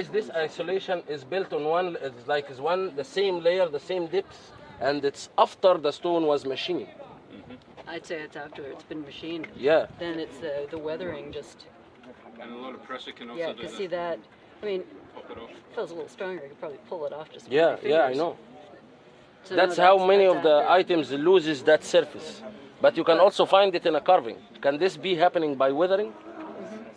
this isolation is built on one, it's like the same layer, the same depth, and it's after the stone was machined. I'd say it's after it's been machined. Yeah. Then it's the weathering just. And a lot of pressure can also Yeah, do to that. see that. I mean, Pop it off. it feels a little stronger. You could probably pull it off just. Yeah, with your yeah, I fingers. know. So That's no, how many that's of the after. items loses that surface. But you can also find it in a carving. Can this be happening by weathering?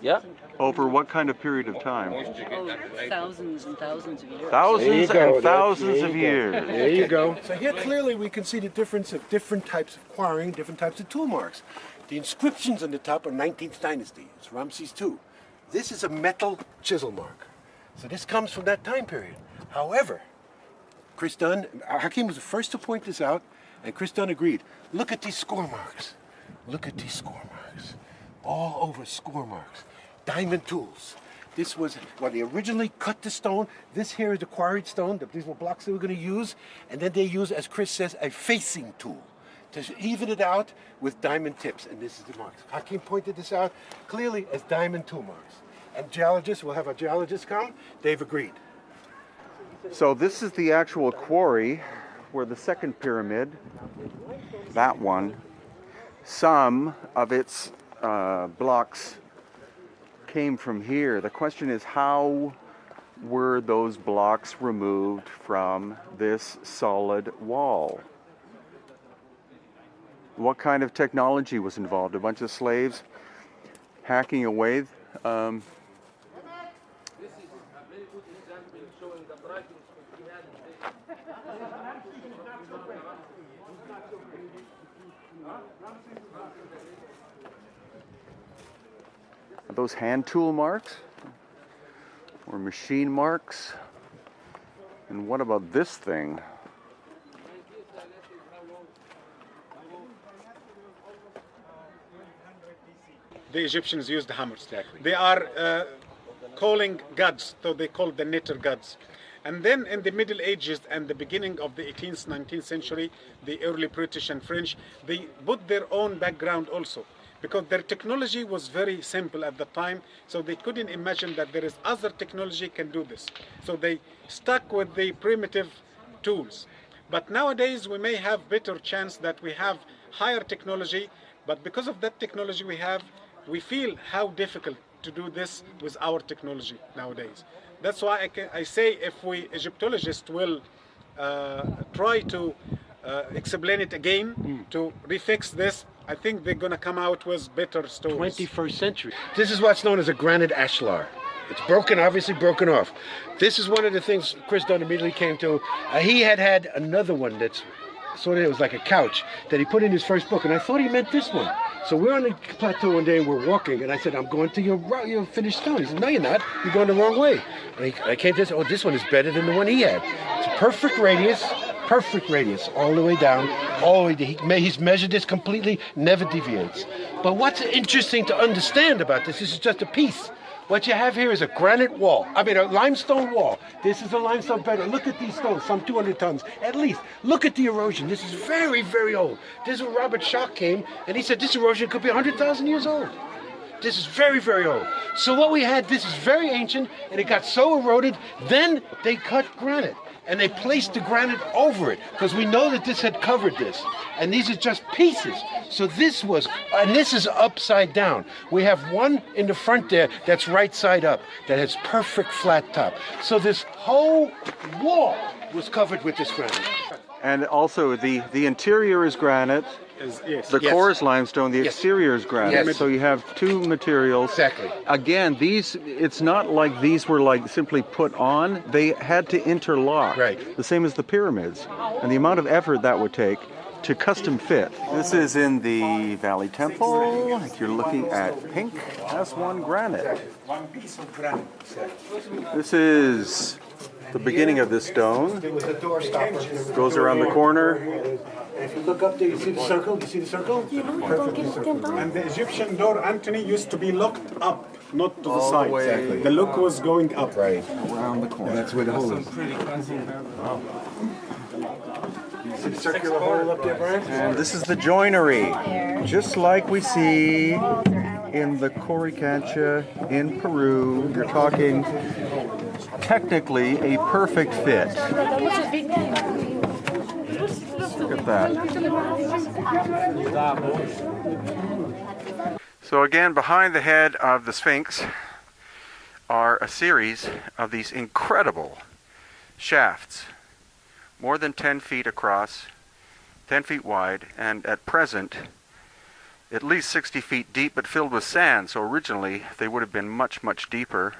Yeah? Over what kind of period of time? Oh, thousands and thousands of years. Thousands go, and thousands of years. There you go. So here clearly we can see the difference of different types of quarrying, different types of tool marks. The inscriptions on the top are 19th dynasty. It's Ramses II. This is a metal chisel mark. So this comes from that time period. However, Chris Dunn, Hakim was the first to point this out, and Chris Dunn agreed. Look at these score marks. Look at these score marks. All over score marks. Diamond tools. This was, when they originally cut the stone, this here is the quarried stone, these were blocks they were going to use, and then they use, as Chris says, a facing tool to even it out with diamond tips, and this is the marks. Hakim pointed this out clearly as diamond tool marks. And geologists, we'll have our geologists come, they've agreed. So this is the actual quarry where the second pyramid, that one, some of its blocks came from here. The question is, how were those blocks removed from this solid wall? What kind of technology was involved? A bunch of slaves hacking away? Are those hand tool marks or machine marks? And what about this thing? The Egyptians used the hammers. Exactly. They are calling gods, so they call the knitter gods. And then in the Middle Ages and the beginning of the 18th, 19th century, the early British and French, they put their own background also, because their technology was very simple at the time, so they couldn't imagine that there is other technology can do this. So they stuck with the primitive tools. But nowadays we may have better chance that we have higher technology, but because of that technology we feel how difficult to do this with our technology nowadays. That's why I say if we Egyptologists will try to explain it again, to refix this, I think they're going to come out with better stories. 21st century. This is what's known as a granite ashlar. It's broken, obviously broken off. This is one of the things Chris Dunn immediately came to. He had another one that's sort of, it was like a couch that he put in his first book, and I thought he meant this one. So we're on the plateau one day and we're walking, and I said, I'm going to your finished stone. He said, no, you're not. You're going the wrong way. And I came to this, oh, this one is better than the one he had. It's a perfect radius, all the way down, all the way. He's measured this completely, never deviates. But what's interesting to understand about this is just a piece. What you have here is a granite wall, a limestone wall. This is a limestone bedrock. Look at these stones, some 200 tons at least. Look at the erosion. This is very, very old. This is where Robert Schoch came, and he said this erosion could be 100,000 years old. This is very, very old. So what we had, this is very ancient, and it got so eroded, then they cut granite. And they placed the granite over it, because we know that this had covered this. And these are just pieces. So this was, and this is upside down. We have one in the front there that's right side up, that has perfect flat top. So this whole wall was covered with this granite. And also the interior is granite. Yes. The core is limestone, the exterior is granite. Yes. So you have two materials. Exactly. Again, it's not like these were like simply put on. They had to interlock. Right. The same as the pyramids. And the amount of effort that would take to custom fit. This is in the Valley Temple. You're looking at pink S1 granite. One piece of granite. This is the beginning of this stone. It was a door stopper. Goes around the corner. If you look up there, you see the circle? You see the circle? Perfectly circled. And the Egyptian door, Anthony, used to be locked up, not to the All the side. way. Exactly. The look was going up. Right. Around the corner. And that's where the hole is. You see the circular hole up there, Brian? And this is the joinery, just like we see in the Coricancha in Peru. You're talking technically a perfect fit. Look at that. So again, behind the head of the Sphinx are a series of these incredible shafts, more than 10 feet across, 10 feet wide, and at present at least 60 feet deep, but filled with sand. So originally they would have been much, much deeper,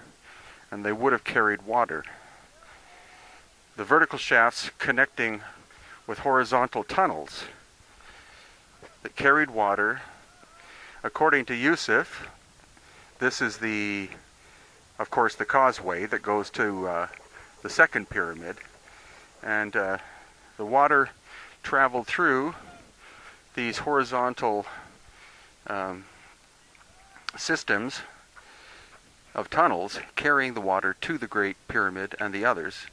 and they would have carried water. The vertical shafts connecting with horizontal tunnels that carried water. According to Yusuf, this is of course, the causeway that goes to the second pyramid, and the water traveled through these horizontal systems of tunnels, carrying the water to the Great Pyramid and the others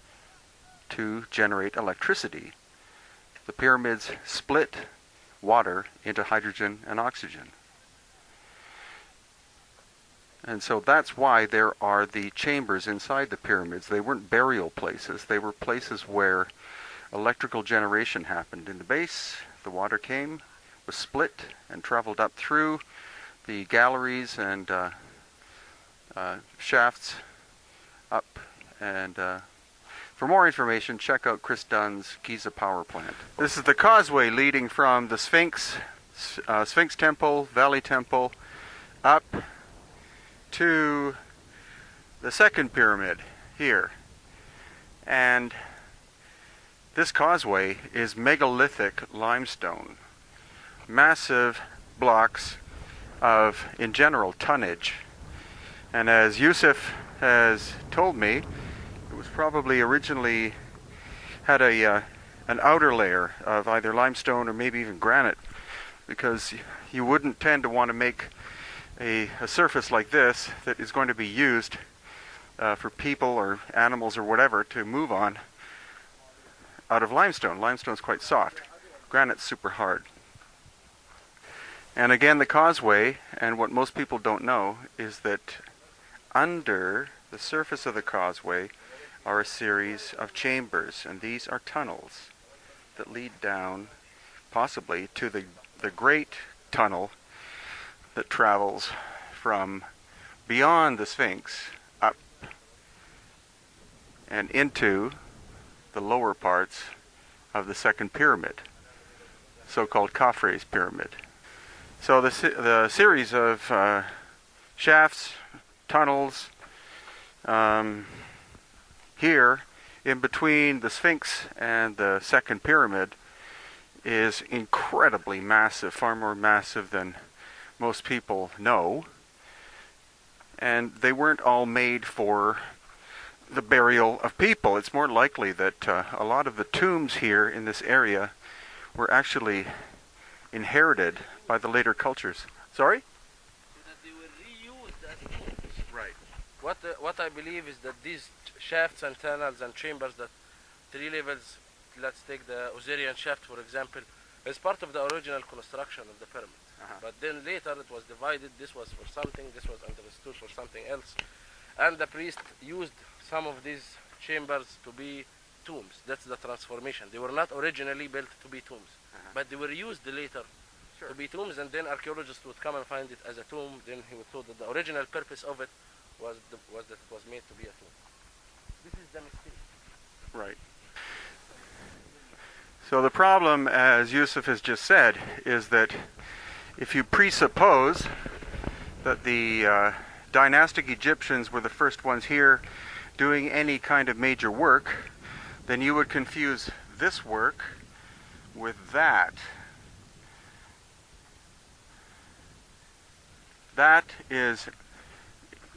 to generate electricity. The pyramids split water into hydrogen and oxygen. And so that's why there are the chambers inside the pyramids. They weren't burial places. They were places where electrical generation happened. In the base, the water came, was split, and traveled up through the galleries and shafts up. And for more information, check out Chris Dunn's Giza Power Plant. This is the causeway leading from the Sphinx Temple, Valley Temple, up to the second pyramid here. And this causeway is megalithic limestone. Massive blocks of, in general, tonnage. And as Yusuf has told me, it was probably originally had an outer layer of either limestone or maybe even granite, because you wouldn't tend to want to make a surface like this that is going to be used for people or animals or whatever to move on out of limestone. Limestone's quite soft. Granite's super hard. And again, the causeway, and what most people don't know, is that under the surface of the causeway are a series of chambers, and these are tunnels that lead down, possibly, to the great tunnel that travels from beyond the Sphinx up and into the lower parts of the second pyramid, so-called Khafre's pyramid. So the series of shafts, tunnels, here in between the Sphinx and the second pyramid is incredibly massive, far more massive than most people know. And they weren't all made for the burial of people. It's more likely that a lot of the tombs here in this area were actually inherited by the later cultures. Sorry? That they will reuse that. Right. What I believe is that these shafts and tunnels and chambers, that 3 levels, let's take the Osirian shaft for example, is part of the original construction of the pyramid. But then later it was divided. This was for something, this was understood for something else. And the priest used some of these chambers to be tombs. That's the transformation. They were not originally built to be tombs, but they were used later to be tombs, and then archaeologists would come and find it as a tomb. Then he would thought that the original purpose of it was that it was made to be a tomb. This is the mistake. Right. So the problem, as Yusuf has just said, is that if you presuppose that the dynastic Egyptians were the first ones here doing any kind of major work, then you would confuse this work with that. That is,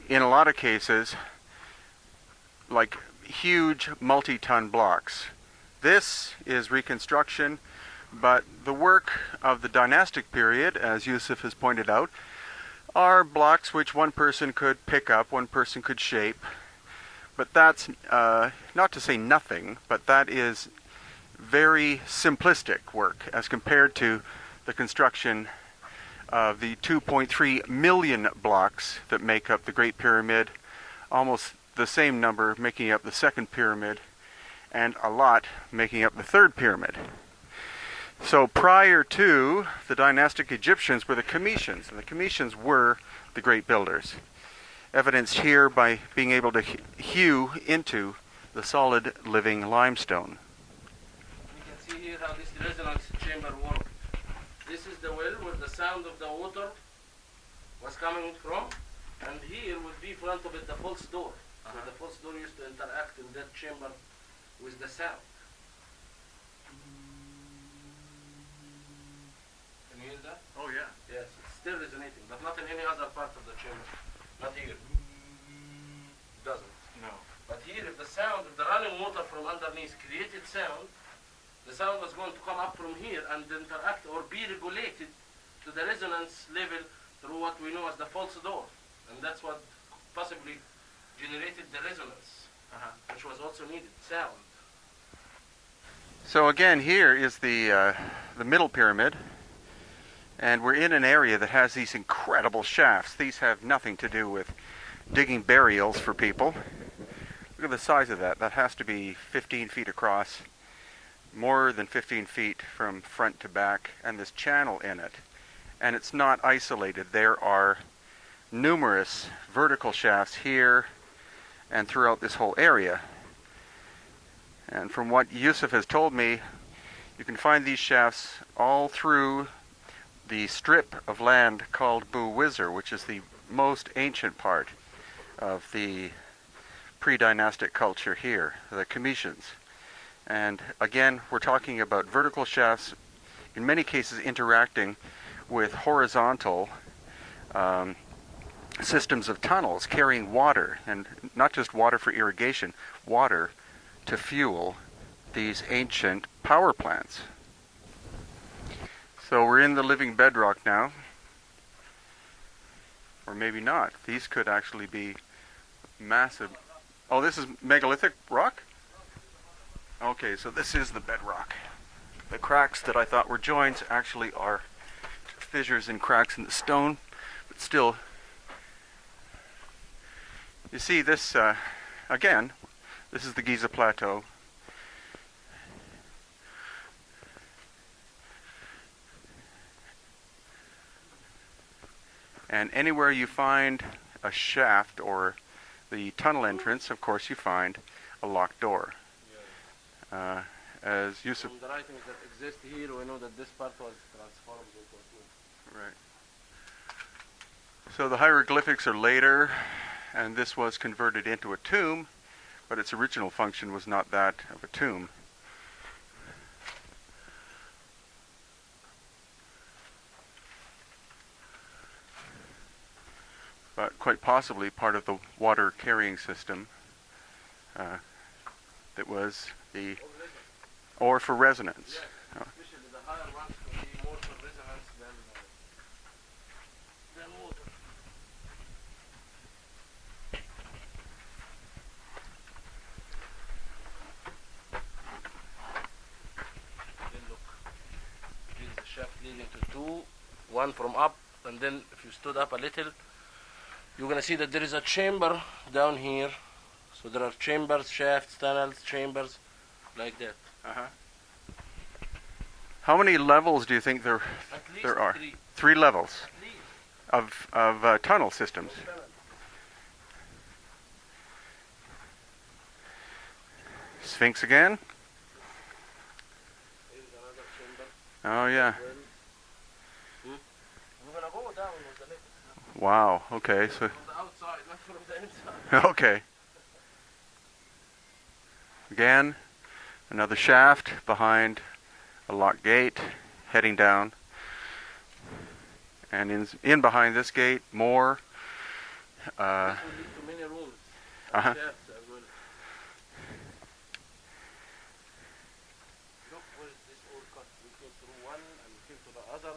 in a lot of cases, like huge multi-ton blocks. This is reconstruction, but the work of the dynastic period, as Yusuf has pointed out, are blocks which one person could pick up, one person could shape. But that's not to say nothing, but that is very simplistic work as compared to the construction of the 2.3 million blocks that make up the Great Pyramid, almost the same number making up the second pyramid, and a lot making up the third pyramid. So prior to the dynastic Egyptians were the Cometians, and the Cometians were the great builders, evidenced here by being able to hew into the solid living limestone. You can see here how this resonance chamber worked. This is the well where the sound of the water was coming from, and here would be in front of it the false door. So the false door used to interact in that chamber with the sound. Can you hear that? Oh yeah. Yes, it's still resonating, but not in any other part of the chamber. Not here. Doesn't. No. But here, if the sound, if the running water from underneath created sound, the sound was going to come up from here and interact or be regulated to the resonance level through what we know as the false door. And that's what possibly generated the resonance, which was also needed, sound. So again, here is the middle pyramid, and we're in an area that has these incredible shafts. These have nothing to do with digging burials for people. Look at the size of that. That has to be 15 feet across, more than 15 feet from front to back, and this channel in it. And it's not isolated. There are numerous vertical shafts here and throughout this whole area. And from what Yusuf has told me, you can find these shafts all through the strip of land called Bu Wizir, which is the most ancient part of the pre-dynastic culture here, the Cometians. And again, we're talking about vertical shafts, in many cases interacting with horizontal systems of tunnels carrying water, and not just water for irrigation, water to fuel these ancient power plants. So we're in the living bedrock now, or maybe not. These could actually be massive. Oh, this is megalithic rock? Okay, so this is the bedrock. The cracks that I thought were joints actually are fissures and cracks in the stone, but still, you see this, again, this is the Giza Plateau. And anywhere you find a shaft or the tunnel entrance, of course you find a locked door. As Yusuf... From the writings that exist here, we know that this part was transformed into a tomb. Right. So the hieroglyphics are later, and this was converted into a tomb, but its original function was not that of a tomb. But quite possibly part of the water carrying system that was the, or for resonance. Yes, especially the higher ones could be more for resonance than water. Then look, this is the shaft leading to two, one from up, and then if you stood up a little, you're going to see that there is a chamber down here. So there are chambers, shafts, tunnels, chambers, like that. How many levels do you think there At least are? three. 3 levels At least. of tunnel systems. Sphinx again? Here's another chamber. Oh yeah. We're going to go down with the lift. Wow. Okay. So From the outside, not from the inside. okay. Again, another shaft behind a locked gate, heading down. And in behind this gate, more. This will lead to many rooms. Uh-huh. Shafts as well. Look where this all cut. We came through one and we came to the other.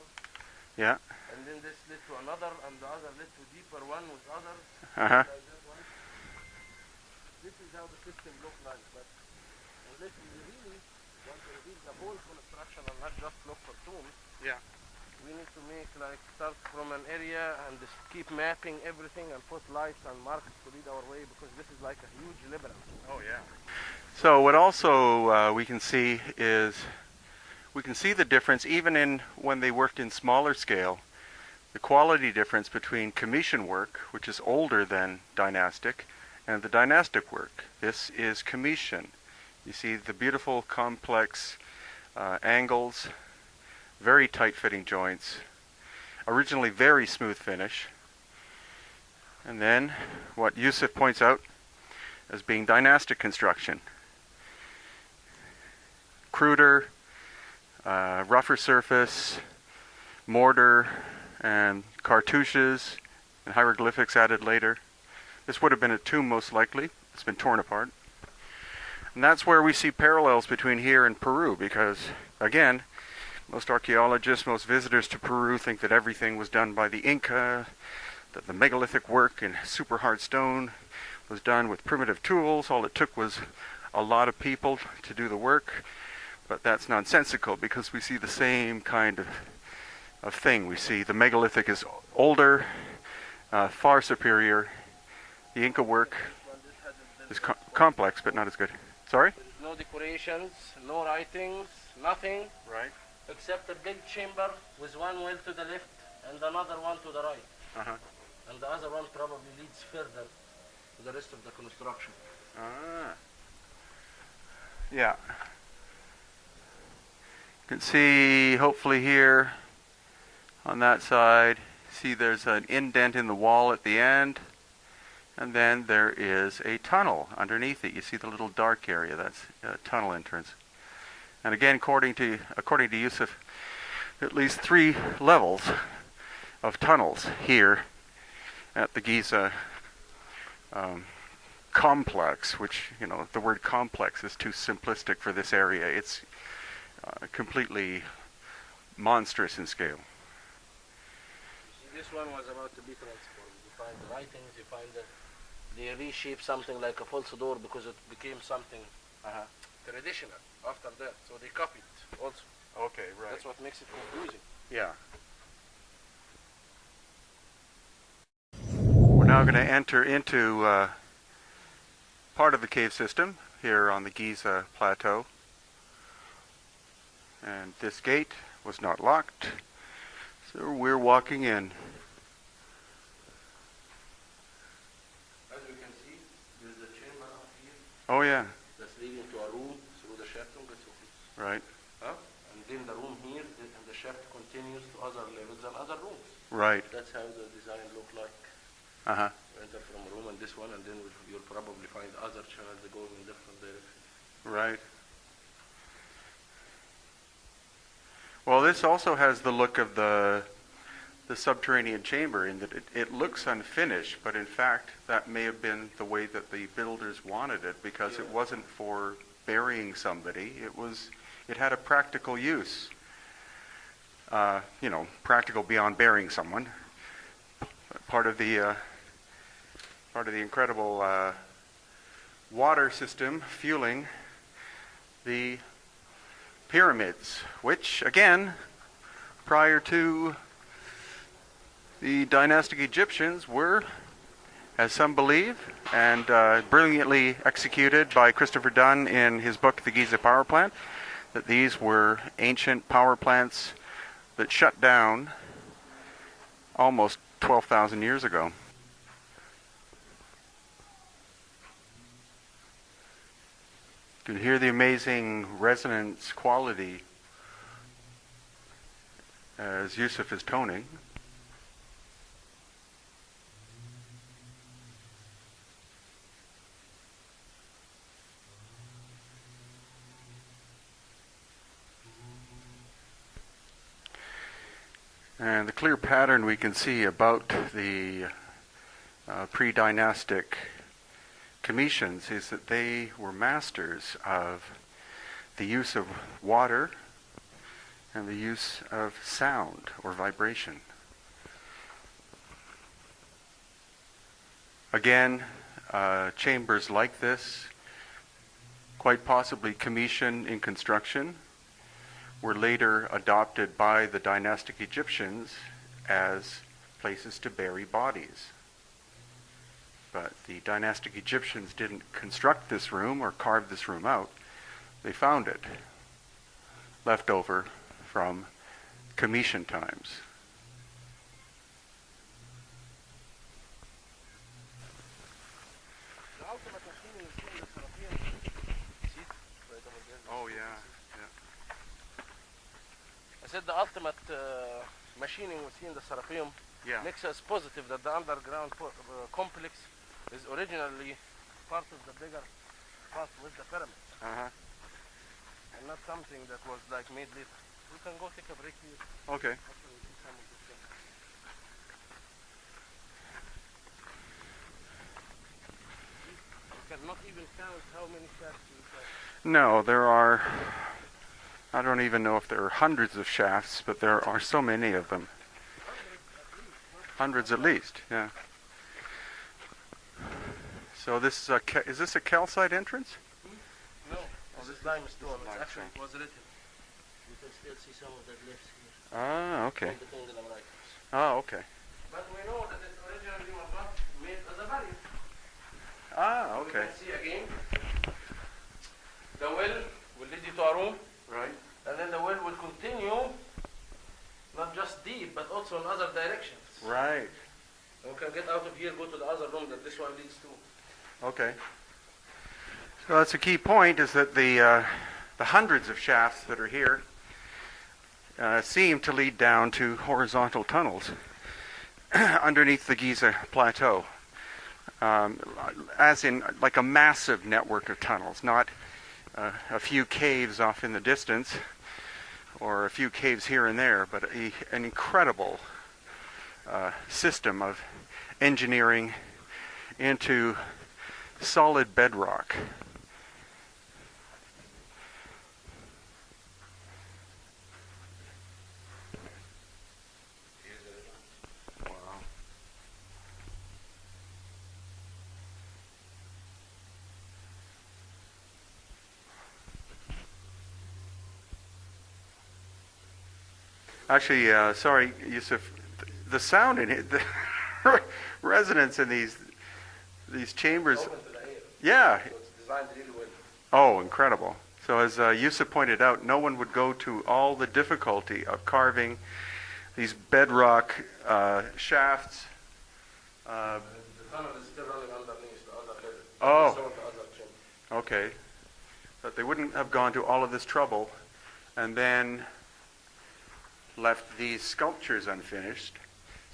Yeah. And then this led to another, and the other led to deeper one with others. Uh-huh. Like this one. This is how the system looked like. But unless we really want to reveal the whole construction and not just look for tombs, Yeah. we need to make like start from an area and just keep mapping everything and put lights and marks to lead our way, because this is like a huge labyrinth. Oh yeah. So what also we can see is the difference even in when they worked in smaller scale, the quality difference between Commission work, which is older than dynastic, and the dynastic work. This is Commission. You see the beautiful complex angles, very tight fitting joints, originally very smooth finish, and then what Yusuf points out as being dynastic construction. Cruder, rougher surface, mortar, and cartouches, and hieroglyphics added later. This would have been a tomb most likely. It's been torn apart. And that's where we see parallels between here and Peru, because, again, most archaeologists, most visitors to Peru think that everything was done by the Inca, that the megalithic work in super hard stone was done with primitive tools. All it took was a lot of people to do the work. But that's nonsensical, because we see the same kind of thing. We see the megalithic is older, far superior. The Inca work is complex, but not as good. Sorry? There's no decorations, no writings, nothing. Right. Except a big chamber with one well to the left and another one to the right. Uh-huh. And the other one probably leads further to the rest of the construction. Ah. Yeah. You can see, hopefully here, on that side, see there's an indent in the wall at the end, and then there is a tunnel underneath it. You see the little dark area, that's a tunnel entrance. And again, according to Yusuf, at least 3 levels of tunnels here at the Giza complex, which, you know, the word complex is too simplistic for this area. It's completely monstrous in scale. This one was about to be transformed. You find the writings, you find they reshape something like a false door because it became something traditional after that. So they copied also. Okay, right. That's what makes it confusing. Yeah. We're now going to enter into part of the cave system here on the Giza Plateau. And this gate was not locked, so we're walking in. As you can see, there's a chamber up here. Oh yeah. That's leading to a room through the shaft. Right. And then the room here, and the shaft continues to other levels and other rooms. Right. That's how the design look like. Uh-huh. You enter from a room and this one, and then you'll probably find other channels that go in different directions. Right. Well, this also has the look of the subterranean chamber in that it looks unfinished, but in fact that may have been the way that the builders wanted it, because it wasn't for burying somebody. It had a practical use. You know, practical beyond burying someone. Part of the incredible water system fueling the pyramids, which again, prior to the dynastic Egyptians, were, as some believe, and brilliantly executed by Christopher Dunn in his book The Giza Power Plant, that these were ancient power plants that shut down almost 12,000 years ago. You can hear the amazing resonance quality as Yusuf is toning. And the clear pattern we can see about the pre-dynastic Commissions is that they were masters of the use of water and the use of sound or vibration. Again, chambers like this, quite possibly Commission in construction, were later adopted by the dynastic Egyptians as places to bury bodies. But the dynastic Egyptians didn't construct this room or carve this room out. They found it, left over from Commission times. The ultimate machining is in the Seraphim. See? Right over there. Oh yeah, I said the ultimate machining we see in the Seraphim yeah. makes us positive that the underground complex is originally part of the bigger part with the pyramid, Uh-huh. and not something that was like made later. We can go take a break here. Okay. After we see some of this stuff. You cannot even count how many shafts we have. No, there are, I don't even know if there are hundreds of shafts, but there are so many of them. Hundreds at least, yeah. So this is is this a calcite entrance? No, this is limestone. It's limestone. actually it was written. You can still see some of the glyphs here. Ah, okay. On the thing that I'm writing. Oh, okay. But we know that it originally was not made as a barrier. Ah, We okay. can see again. The well will lead you to a room, Right. and then the well will continue, not just deep, but also in other directions. Right. And we can get out of here, go to the other room that this one leads to. Okay. So that's a key point, is that the hundreds of shafts that are here seem to lead down to horizontal tunnels underneath the Giza Plateau, as in like a massive network of tunnels, not a few caves off in the distance or a few caves here and there, but an incredible system of engineering into solid bedrock. Wow. Actually, sorry, Yusuf, the sound in it, the resonance in these chambers, Open to the air. yeah. So it's designed really well. Oh, incredible. So as Yusuf pointed out, no one would go to all the difficulty of carving these bedrock shafts. The tunnel is still running underneath the other level. Oh. So the other chamber. Okay. But they wouldn't have gone to all of this trouble and then left these sculptures unfinished.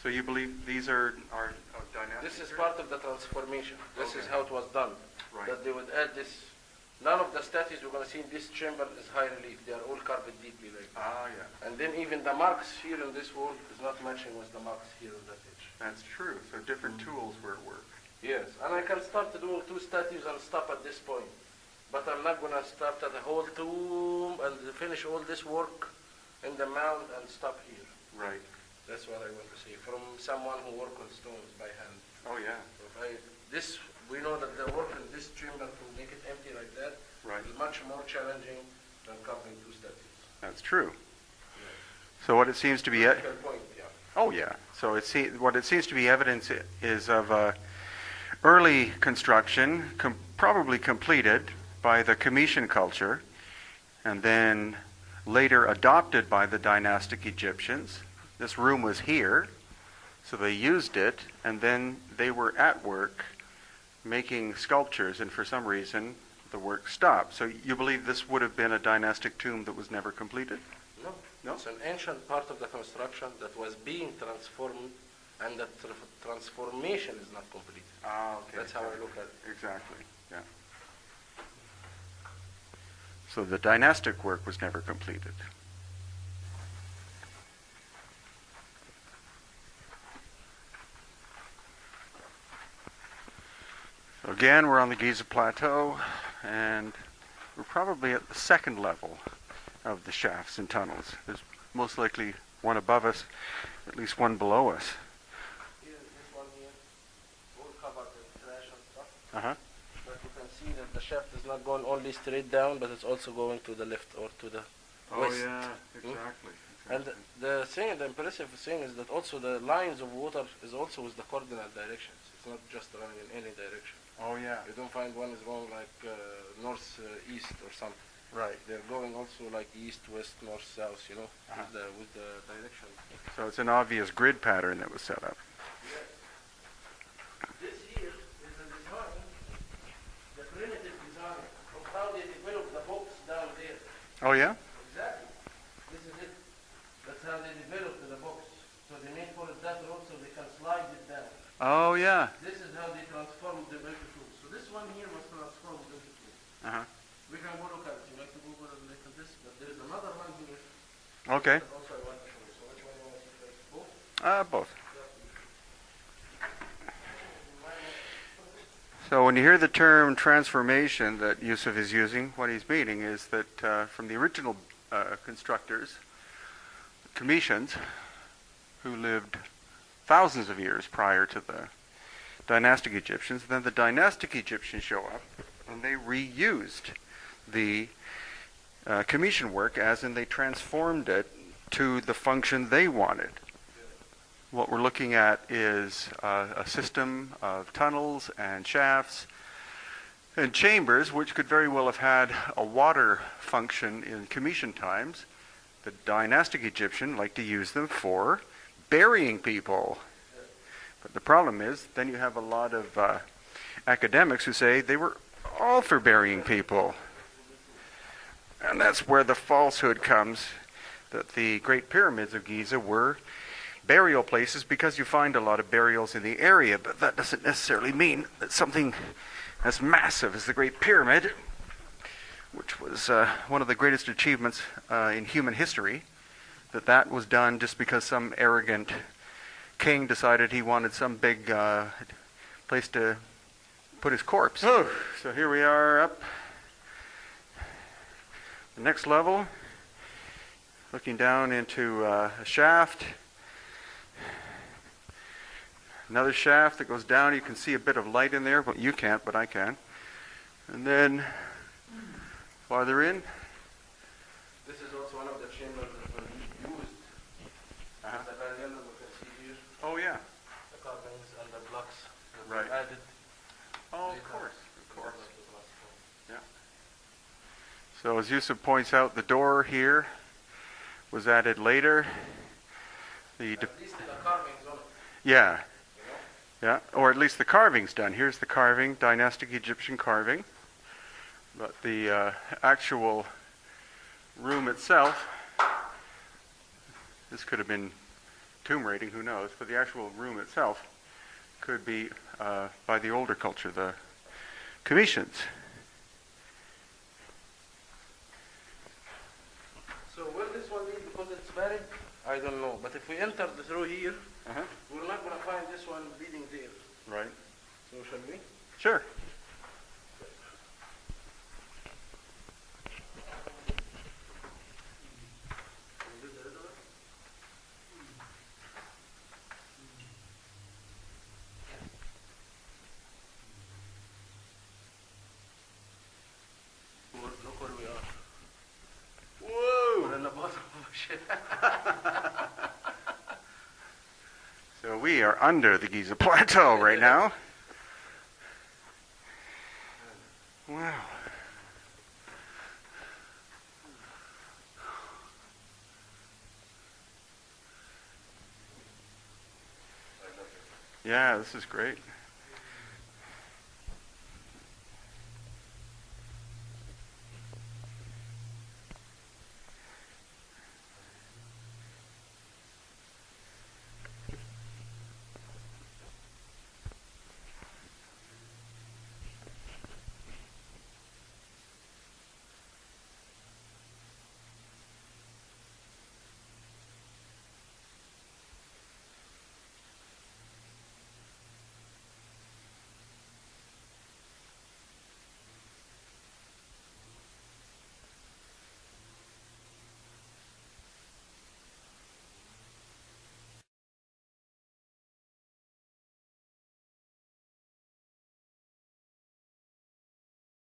So you believe these are of dynastic? This is part of the transformation. This is Okay. how it was done. Right. That they would add this. None of the statues we're going to see in this chamber is high relief. They are all carved deeply like that. Ah, yeah. And then even the marks here in this wall is not matching with the marks here on that edge. That's true. So different tools were at work. Yes. And I can start doing two statues and stop at this point. But I'm not going to start at the whole tomb and finish all this work in the mound and stop here. Right. That's what I want to say. From someone who works with stones by hand. Oh, yeah. So we know that the work in this chamber to make it empty like that Right. is much more challenging than carving two statues. That's true. So what it seems to be... Critical point, yeah. Oh, yeah. So what it seems to be evidence is of early construction, probably completed by the Commission culture, and then later adopted by the dynastic Egyptians. This room was here, so they used it, and then they were at work making sculptures, and for some reason the work stopped. So you believe this would have been a dynastic tomb that was never completed? No, No? it's an ancient part of the construction that was being transformed, and that transformation is not completed. Ah, okay. That's how I look at it. Exactly, yeah. So the dynastic work was never completed. So again, we're on the Giza Plateau, and we're probably at the second level of the shafts and tunnels. There's most likely one above us, at least one below us. Here, this one here, all covered with trash and stuff. Uh-huh. But you can see that the shaft is not going only straight down, but it's also going to the left or to the west. exactly. And the thing, the impressive thing is that also the lines of water is also with the cardinal directions. It's not just running in any direction. Oh yeah, You don't find one is going like north, east or something. right. They're going also like east, west, north, south, you know, Uh-huh. with the direction. So it's an obvious grid pattern that was set up. This here is the design, the primitive design of how they developed the box down there. Oh yeah? Exactly. This is it. That's how they developed the box. So they made for it that road so they can slide it down. Oh yeah. This is how they transformed them into tools. So this one here was transformed into tools. Uh-huh. We can go look at it. You like to go look at this? But there is another one here Okay. that also I want to show you. So which one you want to see first? Both? Both. So when you hear the term transformation that Yusuf is using, what he's meaning is that from the original constructors, Cometians, who lived thousands of years prior to the dynastic Egyptians, then the dynastic Egyptians show up and they reused the Cometian work, as in they transformed it to the function they wanted. What we're looking at is a system of tunnels and shafts and chambers, which could very well have had a water function in Cometian times. The dynastic Egyptian liked to use them for burying people. But the problem is, then you have a lot of academics who say they were all for burying people. And that's where the falsehood comes, that the Great Pyramids of Giza were burial places because you find a lot of burials in the area, but that doesn't necessarily mean that something as massive as the Great Pyramid, which was one of the greatest achievements in human history, that was done just because some arrogant king decided he wanted some big place to put his corpse. Oh, so here we are up the next level, looking down into a shaft. Another shaft that goes down. You can see a bit of light in there, but you can't, but I can. And then farther in. This is also one of the chambers that were used. The variant that we can see here, Oh yeah. the carvings and the blocks that Right. were added. Oh, later. of course. Yeah. So as Yusuf points out, the door here was added later. At least the carvings on it. Yeah. You know? Yeah, or at least the carving's done. Here's the carving, dynastic Egyptian carving. But the actual room itself, this could have been tomb raiding, who knows, but the actual room itself could be by the older culture, the Cometians. So will this one lead because it's buried? I don't know. But if we enter through here, we're not going to find this one leading there. Right. So shall we? Sure. Look where we are. Whoa! We're in the bottom of a ship. So we are under the Giza Plateau right now. Wow. Yeah, this is great.